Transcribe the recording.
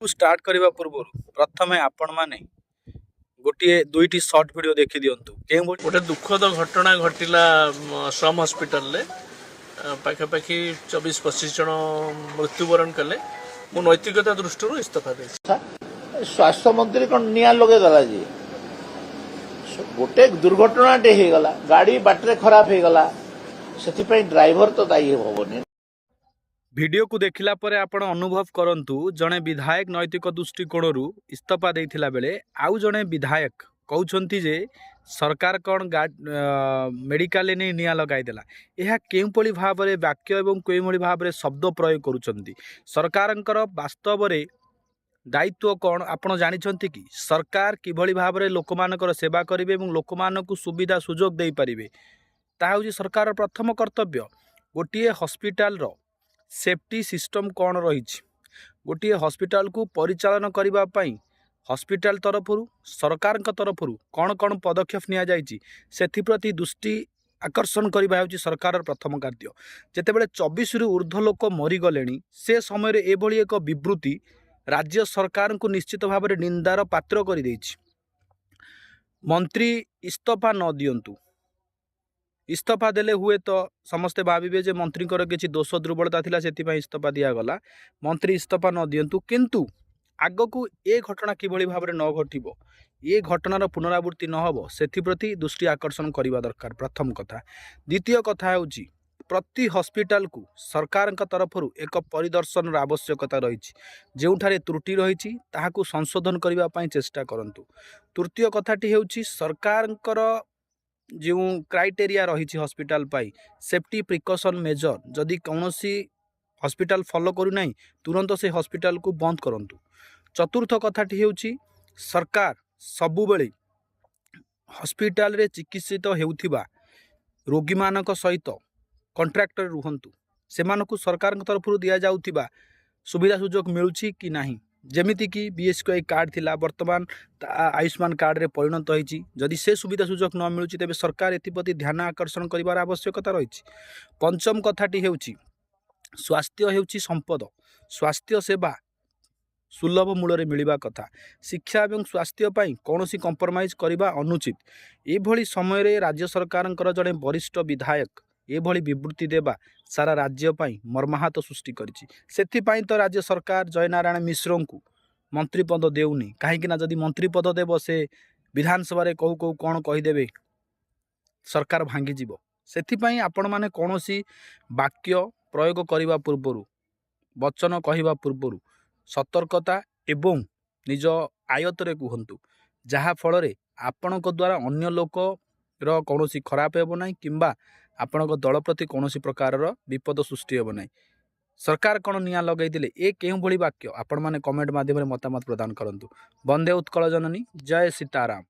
को स्टार्ट करने पूर्व प्रथम आपण मैंने गोटे दुईटी सर्ट वीडियो देखी दिंतु गोटे दुखद घटना घटला श्रम हॉस्पिटल पाखापाखि 24-25 जन मृत्युवरण कले मु नैतिकता दृष्टि इस्तीफा दे स्वास्थ्य मंत्री कौन निया लगे गला जी गोटे दुर्घटनाटे हो गला गाड़ी बाटरे खराब हो गला से ड्राइवर तो दायी हेनी। वीडियो को देखला परे आपण अनुभव करंतु जड़े विधायक नैतिक दृष्टिकोण इस्तीफा देथिला बेले आउ जड़े विधायक कहउछंती जे सरकार कौन मेडिकल नहीं निया लगाईदेला यह केउपली भाव में वाक्य एवं केउभली भाव में शब्द प्रयोग करुछंती सरकारंकर वास्तव में दायित्व कौन आपण जानिछंती कि सरकार किभली भाव में लोकमानकर सेवा करिवे एवं लोकमानकु सुविधा सुजोग देई परिवे ताहा होची सरकार प्रथम कर्तव्य। गोटे हॉस्पिटल रो सेफ्टी सिस्टम कौन रही गोटे हॉस्पिटल को परिचालन करबा पई हॉस्पिटल तरफ सरकार तरफ कौन कौन पदक्षेप निया जायछि सेथि प्रति दृष्टि आकर्षण करबा होची सरकार प्रथम कार्य। जेतेबेले 24 रु ऊर्ध्व लोक मरीगले से समय एभली एक विवृत्ति राज्य सरकार को निश्चित भाव में निंदार पात्र कर देछि। मंत्री इस्तीफा न दियंतु इस्तीफा देले हुए तो समस्ते भाविबे जे मंत्री किसी दोष दुर्बलता थिला सेतिपई इस्तीफा दियागला मंत्री इस्तीफा न दियंतु किंतु आग को ए घटना किभली भाव में न घटिबो ये घटनार पुनरावृत्ति न हो सेप्रति दृष्टि आकर्षण करने दरकार प्रथम कथा। द्वितीय कथा होची प्रति हॉस्पिटल को सरकार तरफ एक परिदर्शन आवश्यकता रही जोठारे त्रुटि रही ताहाकु संशोधन करने चेष्टा करंतु। तृतीय कथाटी होची सरकार जो क्राइटेरिया रही हॉस्पिटल पाई सेफ्टी प्रिकॉशन मेजर जदि कौनसी हॉस्पिटल फॉलो करूना तुरंत से हॉस्पिटल को बंद करंतु। चतुर्थ कथाटी होची सरकार सबुबेले हॉस्पिटल रे चिकित्सित हेउथिबा रोगी मानक सहित कॉन्ट्रैक्टर रुहंतु सेमानकु सरकार तरफ दिया जाउथिबा सुविधा सुजोग मिलुछि कि नाही जेमिति कि बीएसकेवाई कार्ड थिला वर्तमान आयुष्मान कार्ड रे परिणत होईछि जदि से सुविधा सुजोग न मिलुछि तेबे सरकार एथिप्रति ध्यान आकर्षण करिवार आवश्यकता रहिछि। पंचम कथाटी हेउछि स्वास्थ्य हेउछि संपद स्वास्थ्य सेवा सुलभ मूल्य मिलवा कथा शिक्षा और स्वास्थ्य पाई कौनसी कंप्रोमाइज करवा अनुचित एभली समय राज्य सरकार जड़े वरिष्ठ विधायक एभली विवृत्ति देवा सारा राज्य पाई मर्माहत सृष्टि करिछि। तो राज्य सरकार जयनारायण मिश्र को मंत्री पद देउनी कहीं जदि मंत्री पद देव से विधानसभा रे कहू कहू कौन कहीदेवे सरकार भांगी से आपण मैंने कौनसी वाक्य प्रयोग करने पूर्वर वचन कहवा पूर्वर सतर्कता एवं निज आयतरे कहतु जहा फल आपण द्वारा अन्य लोक कौन खराब हेब ना किंबा आपण दल प्रति कौन प्रकार विपद सृष्टि हेब ना। सरकार कौन निया लगेइदिले ए केउ भली वाक्य आपण माने कमेंट माध्यम मतामत प्रदान करंतु। वंदे उत्कल जननी जय सीताराम।